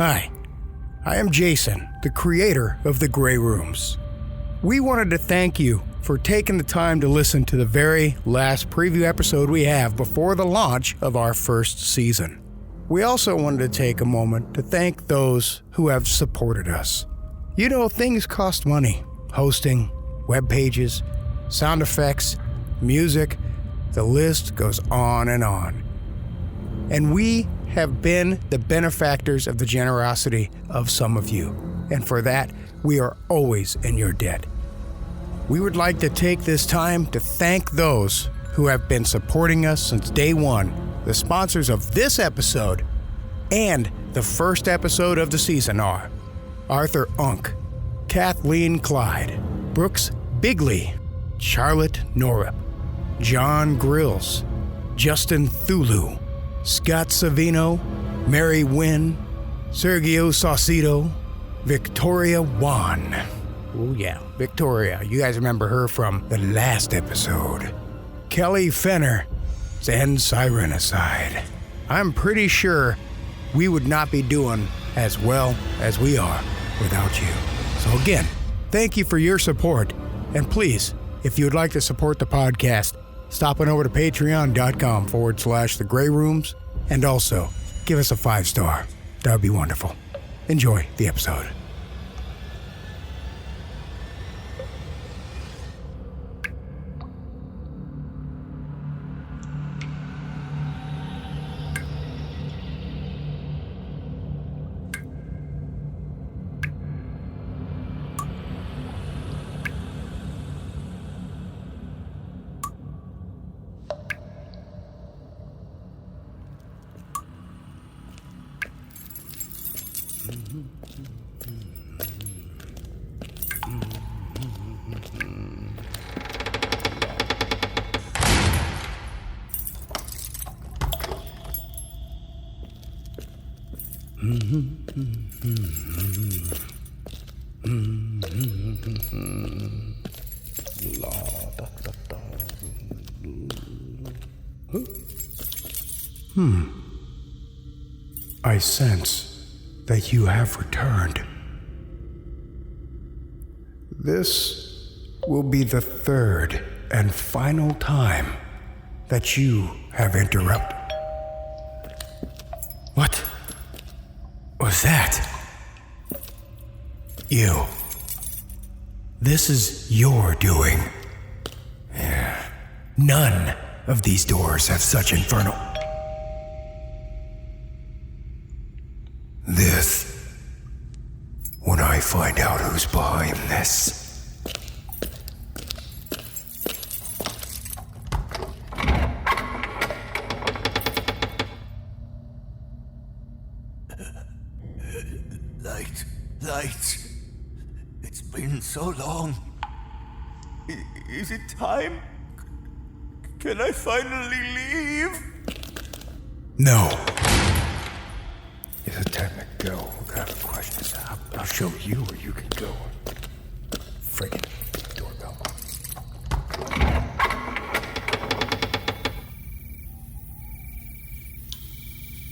Hi, I am Jason, the creator of The Grey Rooms. We wanted to thank you for taking the time to listen to the very last preview episode we have before the launch of our first season. We also wanted to take a moment to thank those who have supported us. You know, things cost money. Hosting, web pages, sound effects, music, the list goes on and on. And we have been the benefactors of the generosity of some of you. And for that, we are always in your debt. We would like to take this time to thank those who have been supporting us since day one, the sponsors of this episode and the first episode of the season are Arthur Unk, Kathleen Clyde, Brooks Bigley, Charlotte Norup, John Grills, Justin Thulu, Scott Savino, Mary Wynn, Sergio Saucedo, Victoria Wan. Oh yeah, Victoria. You guys remember her from the last episode. Kelly Fenner, and Sirenicide. I'm pretty sure we would not be doing as well as we are without you. So again, thank you for your support. And please, if you would like to support the podcast, stop on over to patreon.com/The Grey Rooms and also give us a 5-star. That would be wonderful. Enjoy the episode. I sense that you have returned. This will be the third and final time that you have interrupted. What was that? You. This is your doing. Yeah. None of these doors have such infernal... This. When I find out who's behind this. Light. It's been so long. Is it time? Can I finally leave? No. Is it time to go? I have questions. I'll show you where you can go. Friggin' doorbell.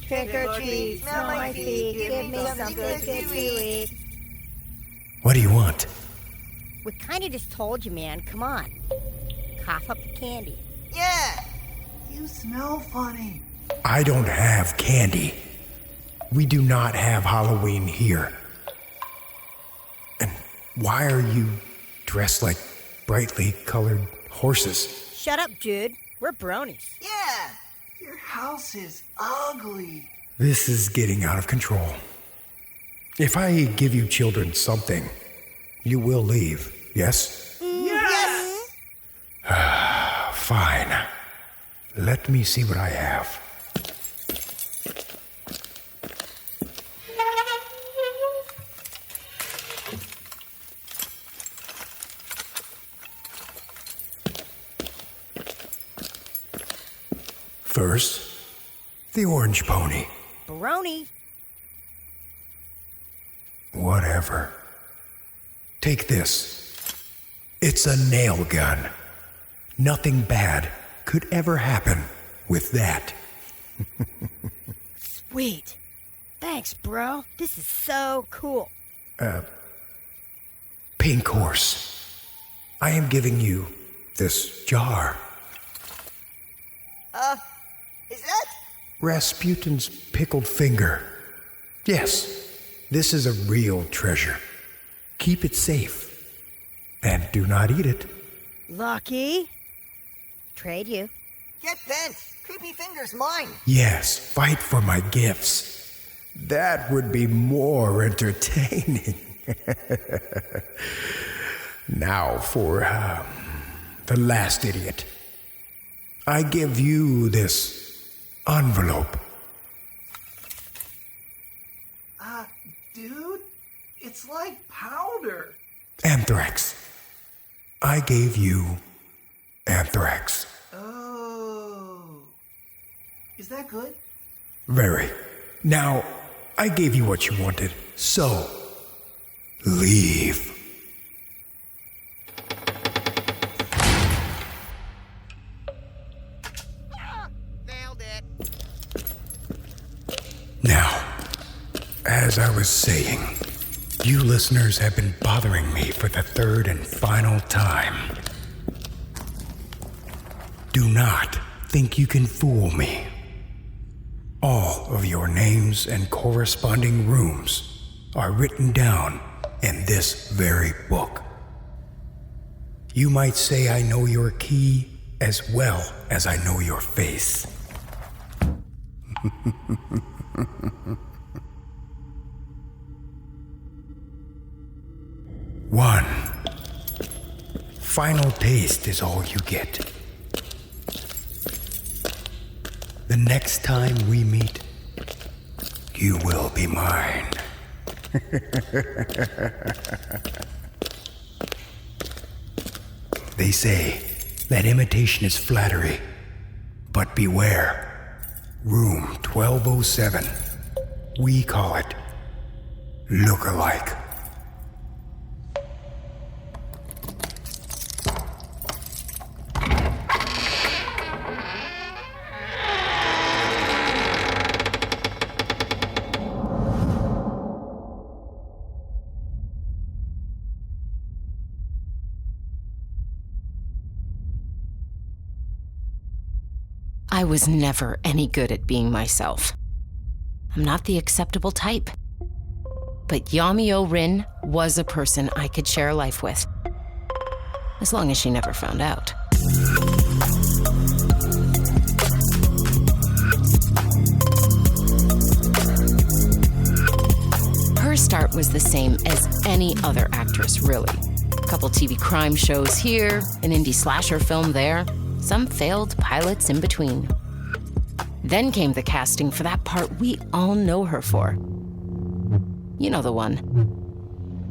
Trick or treat, smell my feet, give me some good to eat. What do you want? We kinda just told you, man. Come on. Cough up the candy. Yeah! You smell funny. I don't have candy. We do not have Halloween here. And why are you dressed like brightly colored horses? Shut up, dude. We're bronies. Yeah! Your house is ugly. This is getting out of control. If I give you children something, you will leave, yes? Yes! Fine. Let me see what I have. First, the orange pony. Brony. Whatever. Take this. It's a nail gun. Nothing bad could ever happen with that. Sweet. Thanks, bro. This is so cool. Pink Horse, I am giving you this jar. Is that? Rasputin's pickled finger. Yes, this is a real treasure. Keep it safe. And do not eat it. Lucky. Trade you. Get bent. Creepy finger's mine. Yes, fight for my gifts. That would be more entertaining. Now for the last idiot. I give you this envelope. Dude, it's like powder. Anthrax. I gave you anthrax. Oh. Is that good? Very. Now, I gave you what you wanted, so leave. Nailed it. Now, as I was saying, you listeners have been bothering me for the third and final time. Do not think you can fool me. All of your names and corresponding rooms are written down in this very book. You might say I know your key as well as I know your face. One final taste is all you get. The next time we meet, you will be mine. They say that imitation is flattery, but beware. Room 1207. We call it look-alike. I was never any good at being myself. I'm not the acceptable type. But Yami Rin was a person I could share life with. As long as she never found out. Her start was the same as any other actress, really. A couple TV crime shows here, an indie slasher film there, some failed pilots in between. Then came the casting for that part we all know her for. You know the one.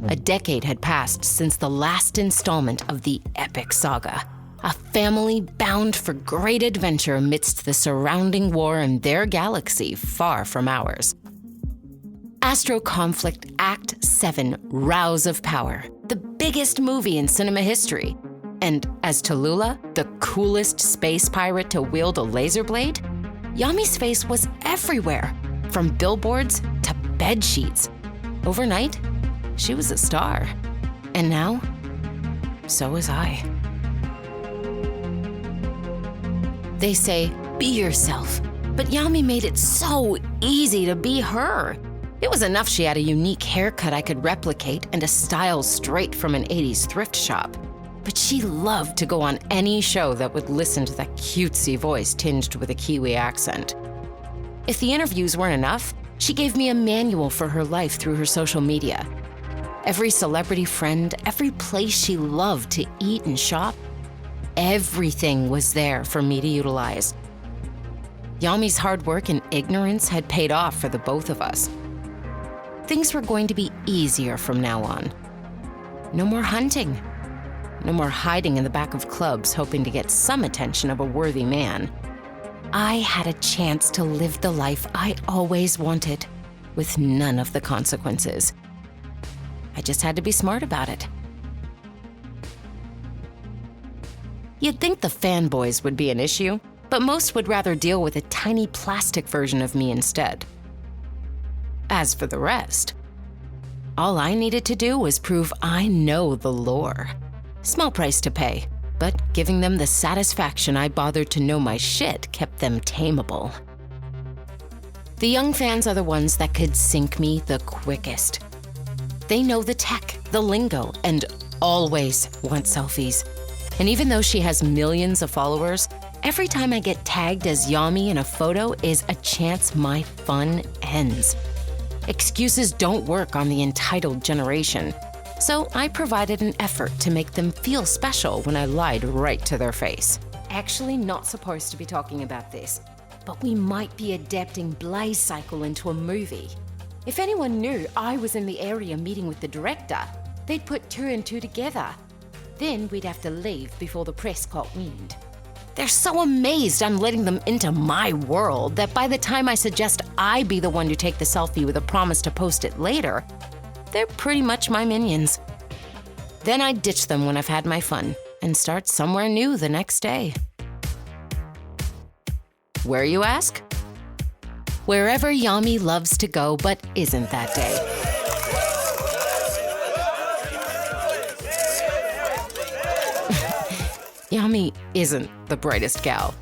A decade had passed since the last installment of the epic saga. A family bound for great adventure amidst the surrounding war in their galaxy far from ours. Astro Conflict Act 7, Rouse of Power, the biggest movie in cinema history. And as Tallulah, the coolest space pirate to wield a laser blade, Yami's face was everywhere, from billboards to bed sheets. Overnight, she was a star. And now, so was I. They say, be yourself. But Yami made it so easy to be her. It was enough she had a unique haircut I could replicate and a style straight from an 80s thrift shop. But she loved to go on any show that would listen to that cutesy voice tinged with a Kiwi accent. If the interviews weren't enough, she gave me a manual for her life through her social media. Every celebrity friend, every place she loved to eat and shop, everything was there for me to utilize. Yami's hard work and ignorance had paid off for the both of us. Things were going to be easier from now on. No more hunting. No more hiding in the back of clubs hoping to get some attention of a worthy man. I had a chance to live the life I always wanted, with none of the consequences. I just had to be smart about it. You'd think the fanboys would be an issue, but most would rather deal with a tiny plastic version of me instead. As for the rest, all I needed to do was prove I know the lore. Small price to pay, but giving them the satisfaction I bothered to know my shit kept them tameable. The young fans are the ones that could sink me the quickest. They know the tech, the lingo, and always want selfies. And even though she has millions of followers, every time I get tagged as Yami in a photo is a chance my fun ends. Excuses don't work on the entitled generation, so I provided an effort to make them feel special when I lied right to their face. Actually not supposed to be talking about this, but we might be adapting Blaze Cycle into a movie. If anyone knew I was in the area meeting with the director, they'd put 2 and 2 together. Then we'd have to leave before the press caught wind. They're so amazed I'm letting them into my world that by the time I suggest I be the one to take the selfie with a promise to post it later, they're pretty much my minions. Then I ditch them when I've had my fun and start somewhere new the next day. Where, you ask? Wherever Yami loves to go but isn't that day. Yami isn't the brightest gal.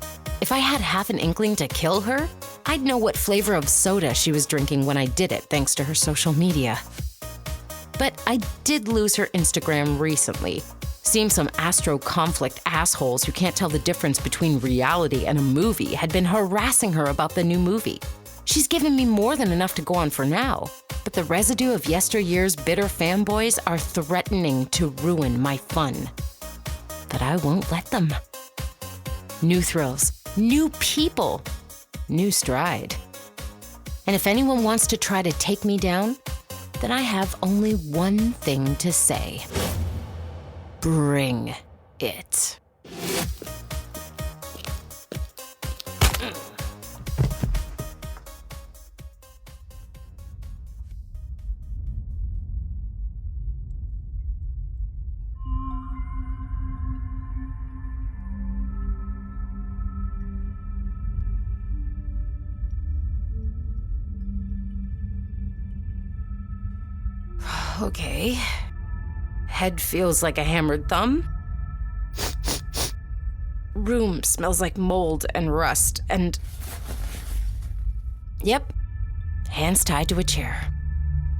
If I had half an inkling to kill her, I'd know what flavor of soda she was drinking when I did it thanks to her social media. But I did lose her Instagram recently. Seems some Astro Conflict assholes who can't tell the difference between reality and a movie had been harassing her about the new movie. She's given me more than enough to go on for now, but the residue of yesteryear's bitter fanboys are threatening to ruin my fun. But I won't let them. New thrills, new people, new stride. And if anyone wants to try to take me down, then I have only one thing to say. Bring it. Okay. Head feels like a hammered thumb. Room smells like mold and rust, and... Yep. Hands tied to a chair.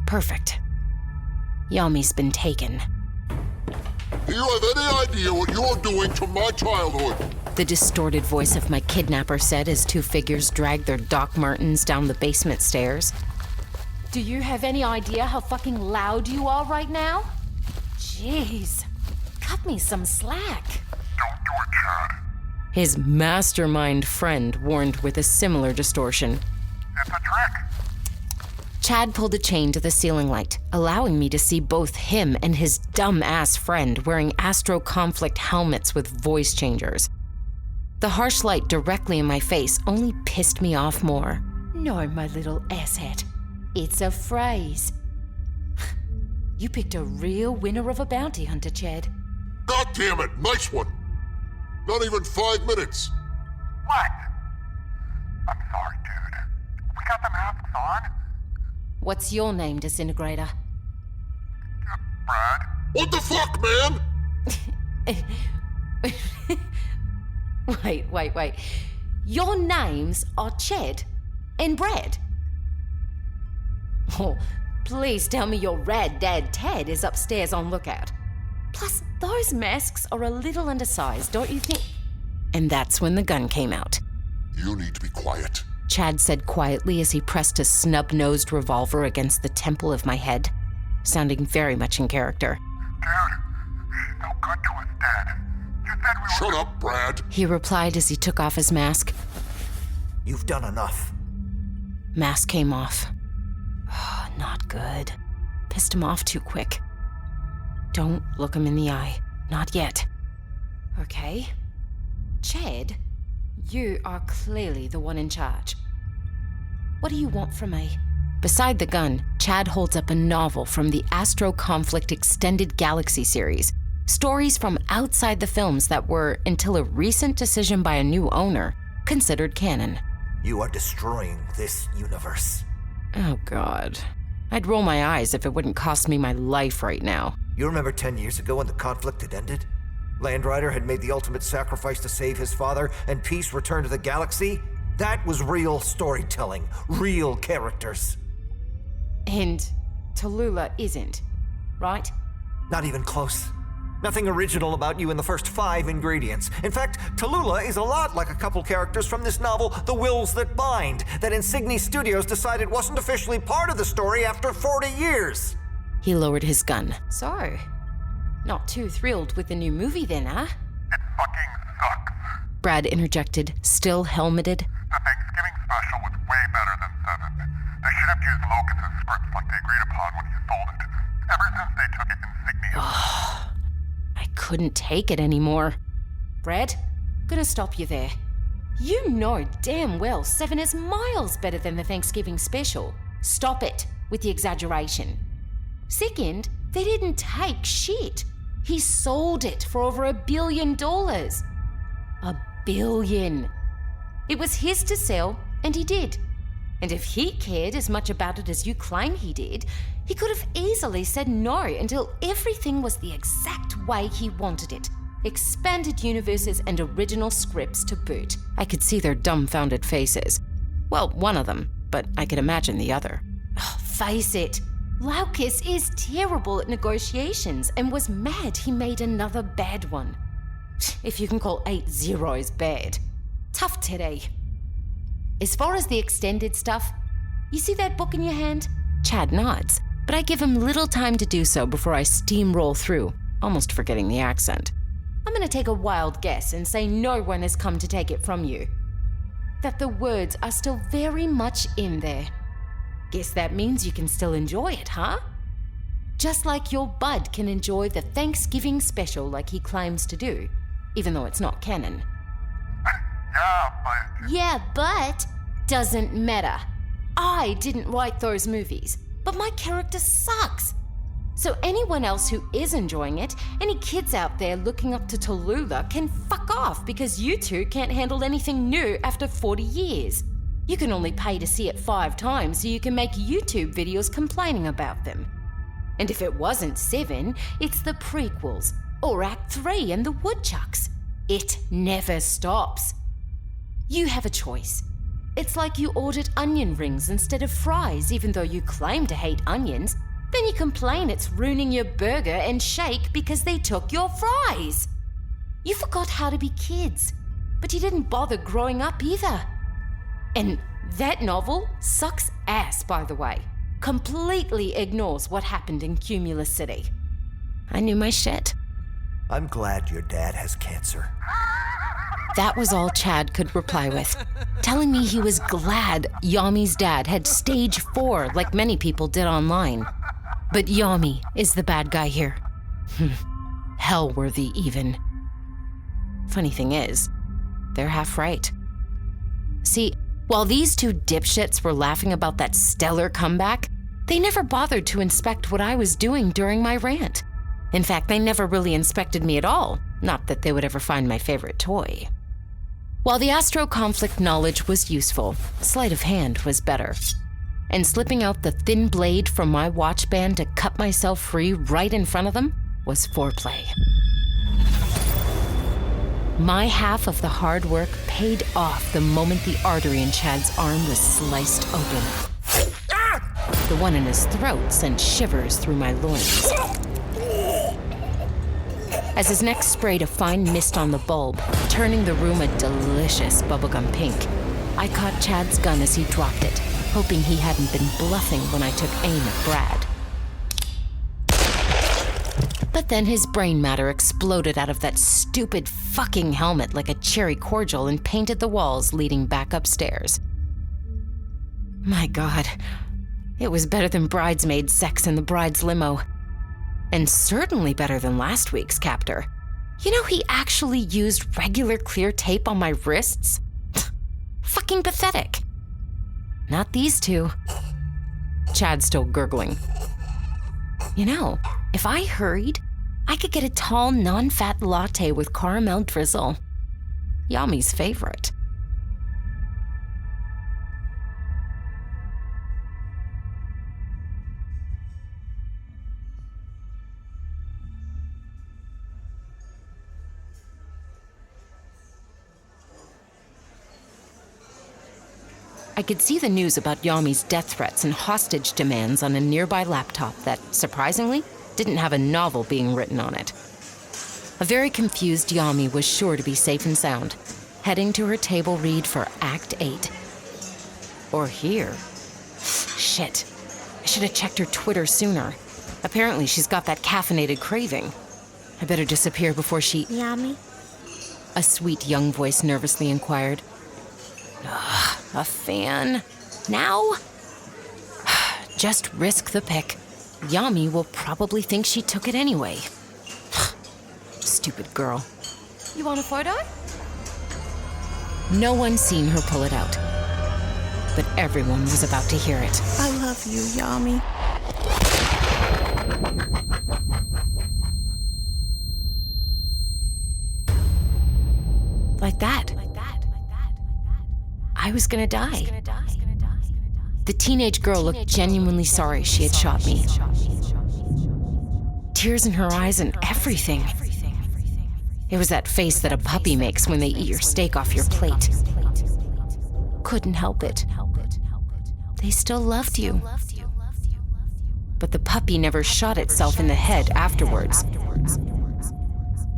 Perfect. Yami's been taken. Do you have any idea what you're doing to my childhood? The distorted voice of my kidnapper said as 2 figures dragged their Doc Martens down the basement stairs. Do you have any idea how fucking loud you are right now? Jeez, cut me some slack. Don't do it, Chad. His mastermind friend warned with a similar distortion. It's a trick. Chad pulled a chain to the ceiling light, allowing me to see both him and his dumb-ass friend wearing Astro Conflict helmets with voice changers. The harsh light directly in my face only pissed me off more. No, my little asshat. It's a phrase. You picked a real winner of a bounty hunter, Chad. God damn it, nice one. Not even 5 minutes. What? I'm sorry, dude. We got the masks on? What's your name, Disintegrator? Brad? What the fuck, man? Wait. Your names are Chad and Brad. Oh, please tell me your rad dad Ted is upstairs on lookout. Plus, those masks are a little undersized, don't you think? And that's when the gun came out. You need to be quiet. Chad said quietly as he pressed a snub-nosed revolver against the temple of my head, sounding very much in character. Dude, she's no good to us, Dad. You said we were... Shut up, Brad. He replied as he took off his mask. You've done enough. Mask came off. Not good. Pissed him off too quick. Don't look him in the eye. Not yet. Okay. Chad, you are clearly the one in charge. What do you want from me? Beside the gun, Chad holds up a novel from the Astro Conflict Extended Galaxy series. Stories from outside the films that were, until a recent decision by a new owner, considered canon. You are destroying this universe. Oh, God. I'd roll my eyes if it wouldn't cost me my life right now. You remember 10 years ago when the conflict had ended? Landrider had made the ultimate sacrifice to save his father, and peace returned to the galaxy? That was real storytelling, real characters. And Tallulah isn't, right? Not even close. Nothing original about you in the first 5 ingredients. In fact, Tallulah is a lot like a couple characters from this novel, The Wills That Bind, that Insignia Studios decided wasn't officially part of the story after 40 years. He lowered his gun. So, not too thrilled with the new movie then, huh? It fucking sucks. Brad interjected, still helmeted. The Thanksgiving special was way better than 7. They should have used Locust's scripts like they agreed upon when you sold it. Ever since they took it Insignia. I couldn't take it anymore. Brad, gonna stop you there. You know damn well 7 is miles better than the Thanksgiving special. Stop it with the exaggeration. Second, they didn't take shit. He sold it for over $1 billion. $1 billion. It was his to sell, and he did. And if he cared as much about it as you claim he did, he could have easily said no until everything was the exact way he wanted it. Expanded universes and original scripts to boot. I could see their dumbfounded faces. Well, one of them, but I could imagine the other. Face it, Locust is terrible at negotiations and was mad he made another bad one. If you can call 8 zeros bad. Tough today. As far as the extended stuff, you see that book in your hand? Chad nods, but I give him little time to do so before I steamroll through, almost forgetting the accent. I'm gonna take a wild guess and say no one has come to take it from you. That the words are still very much in there. Guess that means you can still enjoy it, huh? Just like your bud can enjoy the Thanksgiving special like he claims to do, even though it's not canon. Yeah, but doesn't matter. I didn't write those movies, but my character sucks. So anyone else who is enjoying it, any kids out there looking up to Tallulah can fuck off because you two can't handle anything new after 40 years. You can only pay to see it 5 times so you can make YouTube videos complaining about them. And if it wasn't 7, it's the prequels, or Act 3 and the Woodchucks. It never stops. You have a choice. It's like you ordered onion rings instead of fries, even though you claim to hate onions. Then you complain it's ruining your burger and shake because they took your fries. You forgot how to be kids, but you didn't bother growing up either. And that novel sucks ass, by the way. Completely ignores what happened in Cumulus City. I knew my shit. I'm glad your dad has cancer. That was all Chad could reply with, telling me he was glad Yami's dad had stage 4 like many people did online. But Yami is the bad guy here. Hell-worthy even. Funny thing is, they're half right. See, while these 2 dipshits were laughing about that stellar comeback, they never bothered to inspect what I was doing during my rant. In fact, they never really inspected me at all, not that they would ever find my favorite toy. While the Astro conflict knowledge was useful, sleight of hand was better. And slipping out the thin blade from my watch band to cut myself free right in front of them was foreplay. My half of the hard work paid off the moment the artery in Chad's arm was sliced open. The one in his throat sent shivers through my loins. As his neck sprayed a fine mist on the bulb, turning the room a delicious bubblegum pink, I caught Chad's gun as he dropped it, hoping he hadn't been bluffing when I took aim at Brad. But then his brain matter exploded out of that stupid fucking helmet like a cherry cordial and painted the walls leading back upstairs. My God, it was better than bridesmaid sex in the bride's limo. And certainly better than last week's captor. You know, he actually used regular clear tape on my wrists? Fucking pathetic. Not these 2. Chad's still gurgling. You know, if I hurried, I could get a tall, non-fat latte with caramel drizzle. Yami's favorite. I could see the news about Yami's death threats and hostage demands on a nearby laptop that, surprisingly, didn't have a novel being written on it. A very confused Yami was sure to be safe and sound, heading to her table read for Act 8. Or here. Shit. I should have checked her Twitter sooner. Apparently she's got that caffeinated craving. I better disappear before she... Yummy? A sweet young voice nervously inquired. Ugh, a fan? Now? Just risk the pick. Yami will probably think she took it anyway. Stupid girl. You want a photo? No one seen her pull it out. But everyone was about to hear it. I love you, Yami. Like that. I was gonna die. The teenage girl looked genuinely sorry she had shot me. Tears in her eyes and everything. It was that face that a puppy makes when they eat your steak off your plate. Couldn't help it. They still loved you. But the puppy never shot itself in the head afterwards.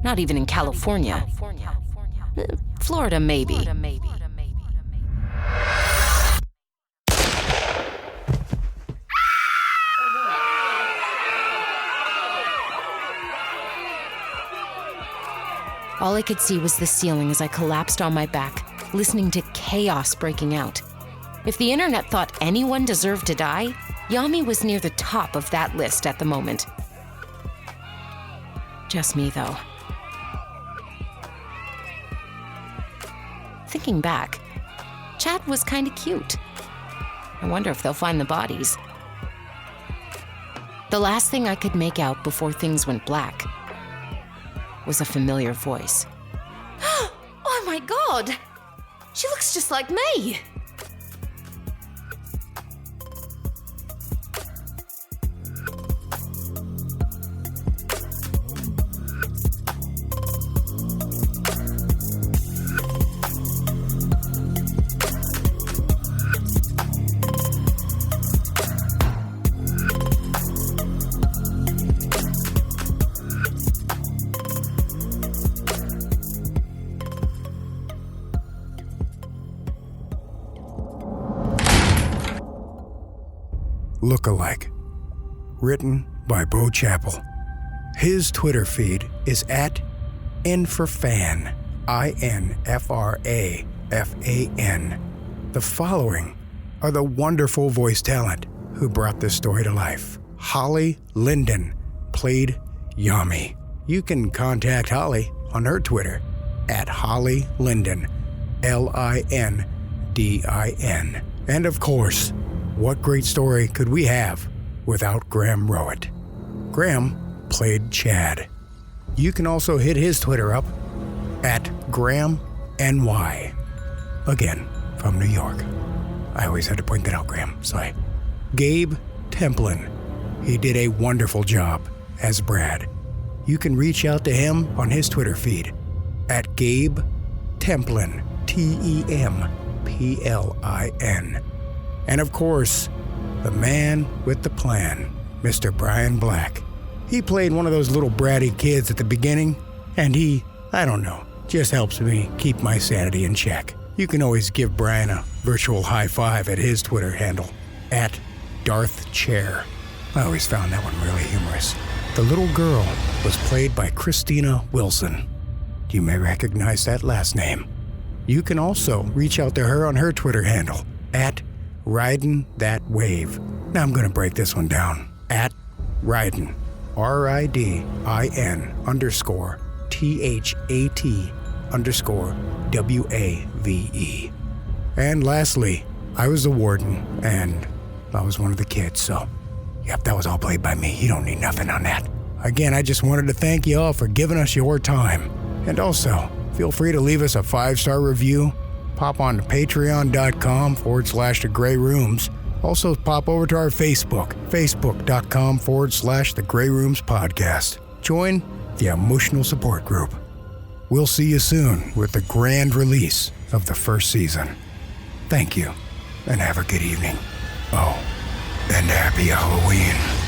Not even in California. Florida, maybe. All I could see was the ceiling as I collapsed on my back, listening to chaos breaking out. If the internet thought anyone deserved to die, Yami was near the top of that list at the moment. Just me, though. Thinking back, Chad was kind of cute. I wonder if they'll find the bodies. The last thing I could make out before things went black was a familiar voice. Oh my god! She looks just like me! Lookalike. Written by Bo Chappell. His Twitter feed is at Infrafan. INFRAFAN. The following are the wonderful voice talent who brought this story to life. Holly Lindin played Yami. You can contact Holly on her Twitter at Holly Lindin, LINDIN. And of course, what great story could we have without Graham Rowat? Graham played Chad. You can also hit his Twitter up at GrahamNY. Again, from New York. I always had to point that out, Graham. Sorry. Gabe Templin. He did a wonderful job as Brad. You can reach out to him on his Twitter feed at Gabe Templin, TEMPLIN. And of course, the man with the plan, Mr. Brian Black. He played one of those little bratty kids at the beginning, and he, I don't know, just helps me keep my sanity in check. You can always give Brian a virtual high five at his Twitter handle, at Darth Chair. I always found that one really humorous. The little girl was played by Christina Wilson. You may recognize that last name. You can also reach out to her on her Twitter handle, at Ridin' That Wave. Now I'm going to break this one down. At Ridin', RIDIN_THAT_WAVE. And lastly, I was the warden, and I was one of the kids, so yep, that was all played by me. You don't need nothing on that. Again, I just wanted to thank you all for giving us your time. And also, feel free to leave us a 5-star review. Pop on to patreon.com/The Grey Rooms. Also pop over to our Facebook, facebook.com/The Grey Rooms Podcast. Join the emotional support group. We'll see you soon with the grand release of the first season. Thank you, and have a good evening. Oh, and happy Halloween.